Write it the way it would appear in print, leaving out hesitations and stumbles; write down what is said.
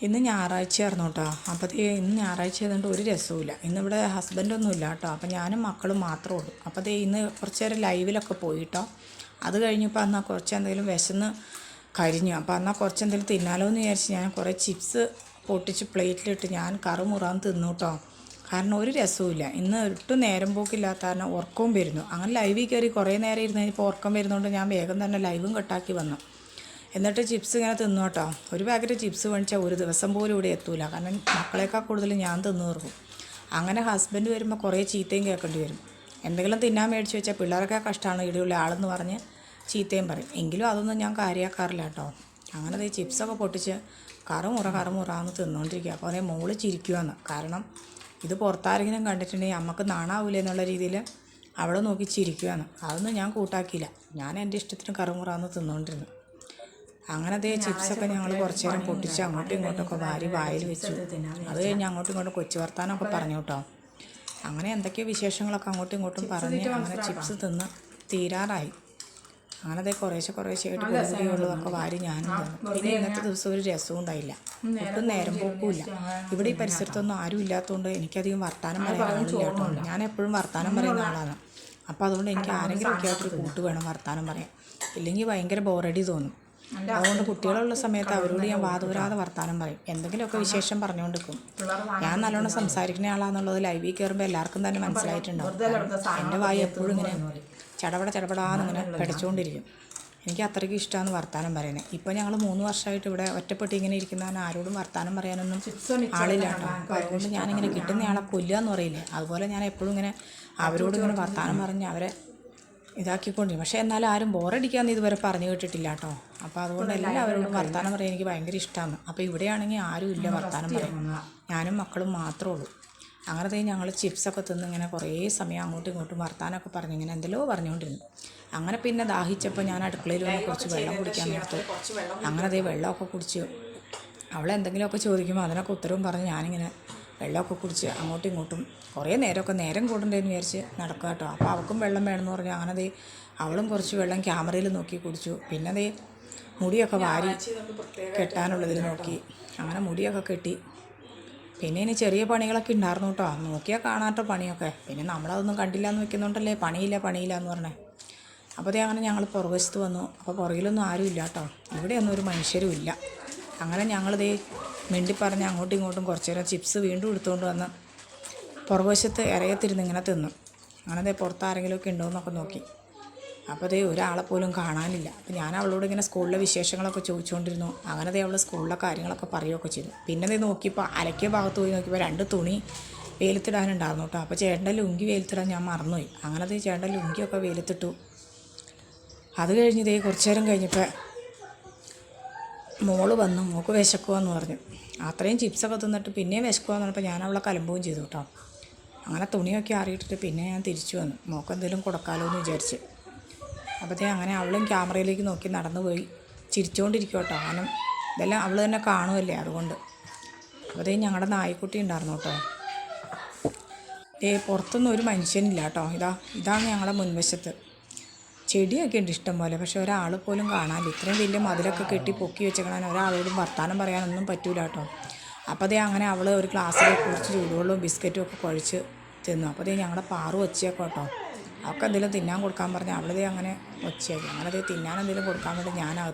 ഇന്ന് ഞായറാഴ്ചയായിരുന്നു കേട്ടോ. അപ്പോൾ ഇന്ന് ഞായറാഴ്ച ആയതുകൊണ്ട് ഒരു രസവുമില്ല. ഇന്നിവിടെ ഹസ്ബൻഡൊന്നും ഇല്ല കേട്ടോ. അപ്പോൾ ഞാനും മക്കളും മാത്രമേ ഉള്ളൂ. അപ്പോൾ ഇന്ന് കുറച്ച് നേരം ലൈവിലൊക്കെ പോയി കേട്ടോ. അത് കഴിഞ്ഞപ്പോൾ എന്നാൽ കുറച്ച് എന്തെങ്കിലും വിശന്ന് കരിഞ്ഞു. അപ്പോൾ എന്നാൽ കുറച്ച് എന്തെങ്കിലും തിന്നാലോ എന്ന് വിചാരിച്ച് ഞാൻ കുറേ ചിപ്സ് പൊട്ടിച്ച് പ്ലേറ്റിലിട്ട് ഞാൻ കറുമുറാന്ന് തിന്നു കേട്ടോ. കാരണം ഒരു രസവുമില്ല. ഇന്ന് ഒട്ടും നേരം പോക്കില്ലാത്ത കാരണം ഉറക്കവും വരുന്നു. അങ്ങനെ ലൈവിൽ കയറി കുറേ നേരം ഇരുന്ന് കഴിഞ്ഞപ്പോൾ ഉറക്കം വരുന്നതുകൊണ്ട് ഞാൻ വേഗം തന്നെ ലൈവും കട്ടാക്കി വന്നു. എന്നിട്ട് ചിപ്സ് ഇങ്ങനെ തിന്നു കേട്ടോ. ഒരു പാക്കറ്റ് ചിപ്സ് മേടിച്ചാൽ ഒരു ദിവസം പോലും ഇവിടെ എത്തൂല. കാരണം മക്കളേക്കാൾ കൂടുതൽ ഞാൻ തിന്നു തീർക്കും. അങ്ങനെ ഹസ്ബൻഡ് വരുമ്പോൾ കുറേ ചീത്തയും കേൾക്കേണ്ടി വരും. എന്തെങ്കിലും തിന്നാൻ മേടിച്ച് വെച്ചാൽ പിള്ളേരൊക്കെ കഷ്ടമാണ് ഇടയുള്ള ആളെന്ന് പറഞ്ഞ് ചീത്തയും പറയും. എങ്കിലും അതൊന്നും ഞാൻ കാര്യമാക്കാറില്ല കേട്ടോ. അങ്ങനെ ചിപ്സൊക്കെ പൊട്ടിച്ച് കറുമുറാന്ന് തിന്നുകൊണ്ടിരിക്കുക. അപ്പോൾ അതേ മോള് ചിരിക്കുവാന്ന്. കാരണം ഇത് പുറത്താരെങ്കിലും കണ്ടിട്ടുണ്ടെങ്കിൽ അമ്മക്ക് നാണാവൂല എന്നുള്ള രീതിയിൽ അവളെ നോക്കി ചിരിക്കുവാന്ന്. അതൊന്നും ഞാൻ കൂട്ടാക്കിയില്ല. ഞാൻ എൻ്റെ ഇഷ്ടത്തിന് കറുമുറാന്ന് തിന്നുകൊണ്ടിരുന്നു. അങ്ങനെ ചിപ്സൊക്കെ ഞങ്ങൾ കുറച്ച് നേരം പൊട്ടിച്ച് അങ്ങോട്ടും ഇങ്ങോട്ടൊക്കെ വായിൽ വെച്ചു. അത് കഴിഞ്ഞ് അങ്ങോട്ടും ഇങ്ങോട്ടും കൊച്ചു വർത്താനമൊക്കെ പറഞ്ഞു കേട്ടോ. അങ്ങനെ എന്തൊക്കെയോ വിശേഷങ്ങളൊക്കെ അങ്ങോട്ടും ഇങ്ങോട്ടും പറഞ്ഞ് അങ്ങനെ ചിപ്സ് തിന്ന് തീരാറായി. അങ്ങനെ കുറേശ്ശെ ആയിട്ട് പൊടിയുള്ളതൊക്കെ വാരി ഞാനും തന്നു. പിന്നെ ഇന്നത്തെ ദിവസം ഒരു രസവും ഉണ്ടായില്ല. ഒട്ടും നേരം പോക്കുമില്ല. ഇവിടെ ഈ പരിസരത്തൊന്നും ആരും ഇല്ലാത്തതുകൊണ്ട് എനിക്കധികം വർത്താനം പറയാൻ ആളില്ല കേട്ടോ. ഞാൻ എപ്പോഴും വർത്താനം പറയുന്ന ആളാണ്. അപ്പോൾ അതുകൊണ്ട് എനിക്ക് ആരെങ്കിലും ഒക്കെ ആയിട്ടൊരു കൂട്ട് വേണം വർത്താനം പറയാൻ. ഇല്ലെങ്കിൽ ഭയങ്കര ബോറടി തോന്നും. അതുകൊണ്ട് കുട്ടികളുള്ള സമയത്ത് അവരോട് ഞാൻ വാതുവരാതെ വർത്താനം പറയും. എന്തെങ്കിലുമൊക്കെ വിശേഷം പറഞ്ഞുകൊണ്ടിരിക്കും. ഞാൻ നല്ലോണം സംസാരിക്കുന്ന ആളാണെന്നുള്ളത് ലൈവിൽ കയറുമ്പോൾ എല്ലാവർക്കും തന്നെ മനസ്സിലായിട്ടുണ്ടാവും. എൻ്റെ വായി എപ്പോഴും ഇങ്ങനെ ചടപടാന്നിങ്ങനെ പഠിച്ചുകൊണ്ടിരിക്കും. എനിക്ക് അത്രയ്ക്ക് ഇഷ്ടമാണ് വർത്താനം പറയുന്നത്. ഇപ്പോൾ ഞങ്ങൾ 3 വർഷമായിട്ട് ഇവിടെ ഒറ്റപ്പെട്ട് ഇങ്ങനെ ഇരിക്കുന്നതാണ്. ആരോടും വർത്താനം പറയാനൊന്നും ആളില്ല കേട്ടോ. അപ്പോൾ അതുകൊണ്ട് ഞാനിങ്ങനെ കിട്ടുന്നയാളെ കൊല്ലുക എന്ന് പറയില്ലേ, അതുപോലെ ഞാൻ എപ്പോഴും ഇങ്ങനെ അവരോട് ഇങ്ങനെ വർത്താനം പറഞ്ഞ് അവരെ ഇതാക്കിക്കൊണ്ടിരിക്കും. പക്ഷേ എന്നാലും ആരും ബോറടിക്കാമെന്ന് ഇതുവരെ പറഞ്ഞു കേട്ടിട്ടില്ല കേട്ടോ. അപ്പോൾ അതുകൊണ്ട് എല്ലാവരോടും വർത്താനം പറയാൻ എനിക്ക് ഭയങ്കര ഇഷ്ടമാണ്. അപ്പോൾ ഇവിടെയാണെങ്കിൽ ആരും ഇല്ല വർത്താനം പറയാൻ, ഞാനും മക്കളും മാത്രമേ ഉള്ളൂ. അങ്ങനെ ഞങ്ങൾ ചിപ്സൊക്കെ തിന്ന് ഇങ്ങനെ കുറേ സമയം അങ്ങോട്ടും ഇങ്ങോട്ടും വർത്താനമൊക്കെ പറഞ്ഞ് ഇങ്ങനെ എന്തെല്ലോ പറഞ്ഞുകൊണ്ടിരുന്നു. അങ്ങനെ പിന്നെ ദാഹിച്ചപ്പോൾ ഞാൻ അടുക്കളയിൽ വന്ന് കുറച്ച് വെള്ളം കുടിക്കാൻ നിർത്തി. അങ്ങനെ വെള്ളമൊക്കെ കുടിച്ച് അവളെന്തെങ്കിലുമൊക്കെ ചോദിക്കുമ്പോൾ അതിനൊക്കെ ഉത്തരവും പറഞ്ഞ് ഞാനിങ്ങനെ വെള്ളമൊക്കെ കുടിച്ച് അങ്ങോട്ടും ഇങ്ങോട്ടും കുറേ നേരം കൂടണ്ടേന്ന് വിചാരിച്ച് നടക്കുക കേട്ടോ. അപ്പോൾ അവൾക്കും വെള്ളം വേണമെന്ന് പറഞ്ഞു. അങ്ങനെ അവളും കുറച്ച് വെള്ളം ക്യാമറയിൽ നോക്കി കുടിച്ചു. പിന്നെ മുടിയൊക്കെ വാരി കെട്ടാനുള്ളതിൽ നോക്കി. അങ്ങനെ മുടിയൊക്കെ കെട്ടി. പിന്നെ ഇനി ചെറിയ പണികളൊക്കെ ഉണ്ടായിരുന്നു കേട്ടോ. നോക്കിയാൽ കാണാത്ത പണിയൊക്കെ. പിന്നെ നമ്മളതൊന്നും കണ്ടില്ല എന്ന് വെക്കുന്നുണ്ടല്ലേ പണിയില്ല എന്ന് പറഞ്ഞേ. അപ്പോൾ അങ്ങനെ ഞങ്ങൾ പുറകുവശത്ത് വന്നു. അപ്പോൾ പുറകിലൊന്നും ആരും ഇല്ല കേട്ടോ. ഇവിടെയൊന്നും ഒരു മനുഷ്യരും ഇല്ല. അങ്ങനെ ഞങ്ങൾ മിണ്ടി പറഞ്ഞ് അങ്ങോട്ടും ഇങ്ങോട്ടും കുറച്ച് നേരം ചിപ്സ് വീണ്ടും എടുത്തുകൊണ്ട് വന്ന് പുറകുവശത്ത് ഇറയത്തിരുന്ന് ഇങ്ങനെ തിന്നു. അങ്ങനെ പുറത്ത് ആരെങ്കിലുമൊക്കെ ഉണ്ടോ എന്നൊക്കെ നോക്കി. അപ്പോൾ ഒരാളെ പോലും കാണാനില്ല. അപ്പോൾ ഞാൻ അവളോട് ഇങ്ങനെ സ്കൂളിലെ വിശേഷങ്ങളൊക്കെ ചോദിച്ചുകൊണ്ടിരുന്നു. അങ്ങനെ അവൾ സ്കൂളിലെ കാര്യങ്ങളൊക്കെ പറയുകയൊക്കെ ചെയ്തു. പിന്നെ നോക്കിയപ്പോൾ അലക്കിയ ഭാഗത്ത് പോയി നോക്കിയപ്പോൾ 2 തുണി വെയിലത്തിടാനുണ്ടായിരുന്നു കേട്ടോ. അപ്പോൾ ചേട്ടൻ്റെ ലുങ്കി വെയിലത്തിടാൻ ഞാൻ മറന്നുപോയി. അങ്ങനെ ചേട്ടൻ്റെ ലുങ്കിയൊക്കെ വെയിലത്തിട്ടു. അത് കഴിഞ്ഞ് കുറച്ച് നേരം കഴിഞ്ഞപ്പോൾ മോള് വന്നു. മോൾക്ക് വിശക്കുവാന്ന് പറഞ്ഞു. അത്രയും ചിപ്സൊക്കെ തിന്നിട്ട് പിന്നെയും വിശക്കുവാന്ന് പറഞ്ഞപ്പോൾ ഞാൻ അവളെ കലമ്പുകയും ചെയ്തു കേട്ടോ. അങ്ങനെ തുണിയൊക്കെ ആറിയിട്ടിട്ട് പിന്നെ ഞാൻ തിരിച്ചു വന്നു. മോൾക്ക് എന്തെങ്കിലും കൊടുക്കാമല്ലോ എന്ന് വിചാരിച്ച്. അപ്പോൾ അങ്ങനെ അവളും ക്യാമറയിലേക്ക് നോക്കി നടന്നു പോയി ചിരിച്ചുകൊണ്ടിരിക്കും കേട്ടോ. കാരണം ഇതെല്ലാം അവൾ തന്നെ കാണുമല്ലേ, അതുകൊണ്ട്. അപ്പോൾ ഞങ്ങളുടെ നായ്ക്കുട്ടി ഉണ്ടായിരുന്നു കേട്ടോ. പുറത്തൊന്നും ഒരു മനുഷ്യനില്ല കേട്ടോ. ഇതാണ് ഞങ്ങളുടെ മുൻവശത്ത്. ചെടിയൊക്കെ ഉണ്ട് ഇഷ്ടം പോലെ. പക്ഷെ ഒരാൾ പോലും കാണാനില്ല. ഇത്രയും വലിയ മതിലൊക്കെ കെട്ടി പൊക്കി വെച്ചേക്കണാൻ ഒരാളോടും വർത്താനം പറയാനൊന്നും പറ്റൂല കേട്ടോ. അപ്പോൾ അങ്ങനെ അവൾ ഒരു ഗ്ലാസ്സിൽ കുറച്ച് ചൂടുവെള്ളവും ബിസ്ക്കറ്റും ഒക്കെ കുഴച്ച് തിന്നു. അപ്പോൾ ഞങ്ങളുടെ പാറു ഒച്ചയൊക്കെ കേട്ടോ. അവൾക്ക് എന്തെങ്കിലും തിന്നാൻ കൊടുക്കാൻ പറഞ്ഞാൽ അവളതേ അങ്ങനെ ഒച്ചയാക്കി. അങ്ങനെ തിന്നാൻ എന്തെങ്കിലും കൊടുക്കാൻ വേണ്ടി ഞാൻ